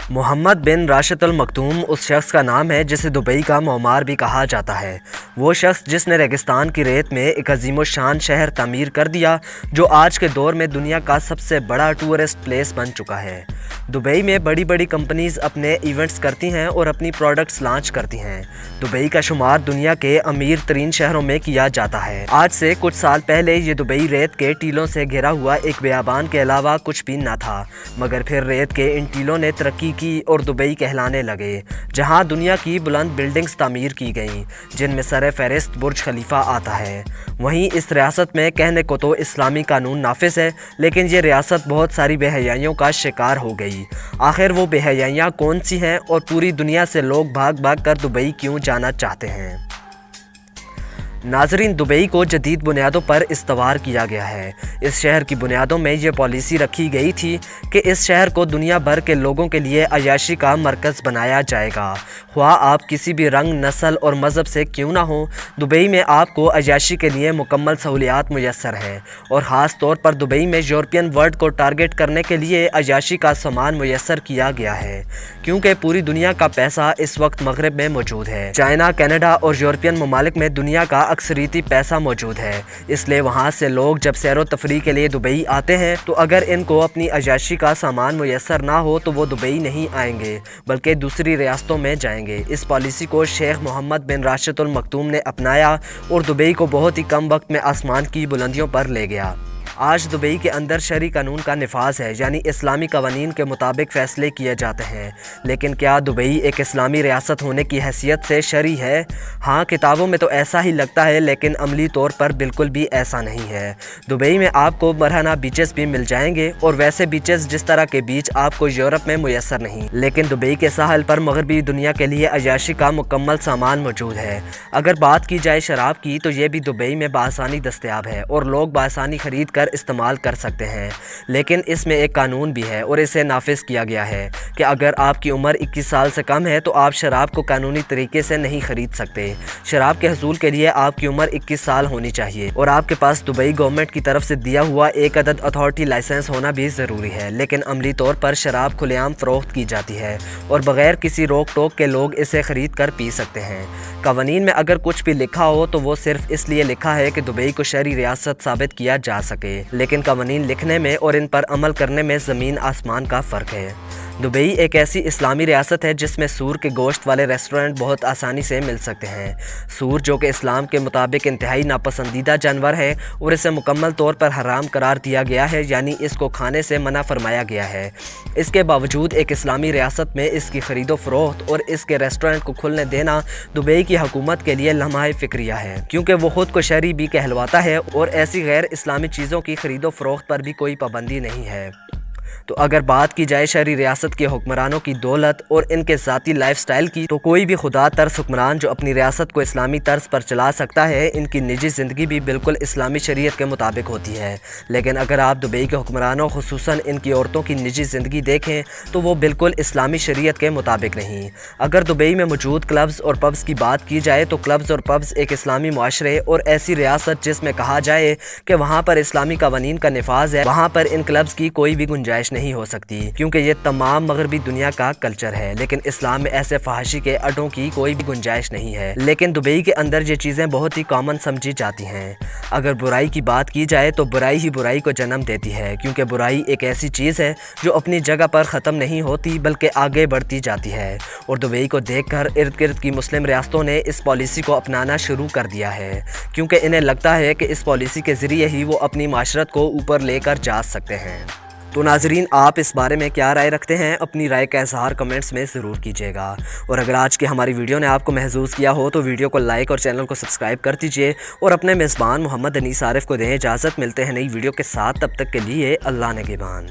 محمد بن راشد المکتوم اس شخص کا نام ہے جسے دبئی کا معمار بھی کہا جاتا ہے۔ وہ شخص جس نے ریگستان کی ریت میں ایک عظیم الشان شہر تعمیر کر دیا جو آج کے دور میں دنیا کا سب سے بڑا ٹورسٹ پلیس بن چکا ہے۔ دبئی میں بڑی بڑی کمپنیز اپنے ایونٹس کرتی ہیں اور اپنی پروڈکٹس لانچ کرتی ہیں۔ دبئی کا شمار دنیا کے امیر ترین شہروں میں کیا جاتا ہے۔ آج سے کچھ سال پہلے یہ دبئی ریت کے ٹیلوں سے گھرا ہوا ایک بیابان کے علاوہ کچھ بھی نہ تھا، مگر پھر ریت کے ان ٹیلوں نے ترقی کی اور دبئی کہلانے لگے، جہاں دنیا کی بلند بلڈنگز تعمیر کی گئیں جن میں سر فہرست برج خلیفہ آتا ہے۔ وہیں اس ریاست میں کہنے کو تو اسلامی قانون نافذ ہے، لیکن یہ ریاست بہت ساری بے حیائیوں کا شکار ہو گئی۔ آخر وہ بے حیائیاں کون سی ہیں اور پوری دنیا سے لوگ بھاگ بھاگ کر دبئی کیوں جانا چاہتے ہیں؟ ناظرین، دبئی کو جدید بنیادوں پر استوار کیا گیا ہے۔ اس شہر کی بنیادوں میں یہ پالیسی رکھی گئی تھی کہ اس شہر کو دنیا بھر کے لوگوں کے لیے عیاشی کا مرکز بنایا جائے گا، خواہ آپ کسی بھی رنگ، نسل اور مذہب سے کیوں نہ ہوں۔ دبئی میں آپ کو عیاشی کے لیے مکمل سہولیات میسر ہیں، اور خاص طور پر دبئی میں یورپین ورلڈ کو ٹارگٹ کرنے کے لیے عیاشی کا سامان میسر کیا گیا ہے، کیونکہ پوری دنیا کا پیسہ اس وقت مغرب میں موجود ہے۔ چائنا، کینیڈا اور یورپین ممالک میں دنیا کا اکثریتی پیسہ موجود ہے، اس لیے وہاں سے لوگ جب سیر و تفریح کے لیے دبئی آتے ہیں تو اگر ان کو اپنی عیاشی کا سامان میسر نہ ہو تو وہ دبئی نہیں آئیں گے بلکہ دوسری ریاستوں میں جائیں گے۔ اس پالیسی کو شیخ محمد بن راشد المکتوم نے اپنایا اور دبئی کو بہت ہی کم وقت میں آسمان کی بلندیوں پر لے گیا۔ آج دبئی کے اندر شرعی قانون کا نفاذ ہے، یعنی اسلامی قوانین کے مطابق فیصلے کیے جاتے ہیں۔ لیکن کیا دبئی ایک اسلامی ریاست ہونے کی حیثیت سے شرعی ہے؟ ہاں، کتابوں میں تو ایسا ہی لگتا ہے، لیکن عملی طور پر بالکل بھی ایسا نہیں ہے۔ دبئی میں آپ کو مرہنہ بیچز بھی مل جائیں گے، اور ویسے بیچز جس طرح کے بیچ آپ کو یورپ میں میسر نہیں، لیکن دبئی کے ساحل پر مغربی دنیا کے لیے عیاشی کا مکمل سامان موجود ہے۔ اگر بات کی جائے شراب کی تو یہ بھی دبئی میں بآسانی دستیاب ہے اور لوگ بآسانی خرید کر استعمال کر سکتے ہیں، لیکن اس میں ایک قانون بھی ہے اور اسے نافذ کیا گیا ہے کہ اگر آپ کی عمر 21 سال سے کم ہے تو آپ شراب کو قانونی طریقے سے نہیں خرید سکتے۔ شراب کے حصول کے لیے آپ کی عمر 21 سال ہونی چاہیے اور آپ کے پاس دبئی گورنمنٹ کی طرف سے دیا ہوا ایک عدد اتھارٹی لائسنس ہونا بھی ضروری ہے، لیکن عملی طور پر شراب کھلے عام فروخت کی جاتی ہے اور بغیر کسی روک ٹوک کے لوگ اسے خرید کر پی سکتے ہیں۔ قوانین میں اگر کچھ بھی لکھا ہو تو وہ صرف اس لیے لکھا ہے کہ دبئی کو شہری ریاست ثابت کیا جا سکے، لیکن قوانین لکھنے میں اور ان پر عمل کرنے میں زمین آسمان کا فرق ہے۔ دبئی ایک ایسی اسلامی ریاست ہے جس میں سور کے گوشت والے ریسٹورنٹ بہت آسانی سے مل سکتے ہیں۔ سور جو کہ اسلام کے مطابق انتہائی ناپسندیدہ جانور ہے اور اسے مکمل طور پر حرام قرار دیا گیا ہے، یعنی اس کو کھانے سے منع فرمایا گیا ہے۔ اس کے باوجود ایک اسلامی ریاست میں اس کی خرید و فروخت اور اس کے ریسٹورنٹ کو کھلنے دینا دبئی کی حکومت کے لیے لمحہ فکریہ ہے، کیونکہ وہ خود کو شہری بھی کہلواتا ہے اور ایسی غیر اسلامی چیزوں کی خرید و فروخت پر بھی کوئی پابندی نہیں ہے۔ تو اگر بات کی جائے شہری ریاست کے حکمرانوں کی دولت اور ان کے ذاتی لائف سٹائل کی، تو کوئی بھی خدا ترس حکمران جو اپنی ریاست کو اسلامی طرز پر چلا سکتا ہے، ان کی نجی زندگی بھی بالکل اسلامی شریعت کے مطابق ہوتی ہے۔ لیکن اگر آپ دبئی کے حکمرانوں، خصوصاً ان کی عورتوں کی نجی زندگی دیکھیں تو وہ بالکل اسلامی شریعت کے مطابق نہیں۔ اگر دبئی میں موجود کلبز اور پبز کی بات کی جائے تو کلبز اور پبز ایک اسلامی معاشرے اور ایسی ریاست جس میں کہا جائے کہ وہاں پر اسلامی قوانین کا نفاذ ہے، وہاں پر ان کلبز کی کوئی بھی گنجائش نہیں ہو سکتی، کیونکہ یہ تمام مغربی دنیا کا کلچر ہے۔ لیکن اسلام میں ایسے فحاشی کے اڈوں کی کوئی بھی گنجائش نہیں ہے، لیکن دبئی کے اندر یہ چیزیں بہت ہی کامن سمجھی جاتی ہیں۔ اگر برائی کی بات کی جائے تو برائی ہی برائی کو جنم دیتی ہے، کیونکہ برائی ایک ایسی چیز ہے جو اپنی جگہ پر ختم نہیں ہوتی بلکہ آگے بڑھتی جاتی ہے، اور دبئی کو دیکھ کر ارد گرد کی مسلم ریاستوں نے اس پالیسی کو اپنانا شروع کر دیا ہے، کیونکہ انہیں لگتا ہے کہ اس پالیسی کے ذریعے ہی وہ اپنی معاشرت کو اوپر لے کر جا سکتے ہیں۔ تو ناظرین، آپ اس بارے میں کیا رائے رکھتے ہیں؟ اپنی رائے کا اظہار کمنٹس میں ضرور کیجیے گا، اور اگر آج کی ہماری ویڈیو نے آپ کو محظوظ کیا ہو تو ویڈیو کو لائک اور چینل کو سبسکرائب کر دیجئے، اور اپنے میزبان محمد انیس عارف کو دیں اجازت۔ ملتے ہیں نئی ویڈیو کے ساتھ، تب تک کے لیے اللہ نگہبان۔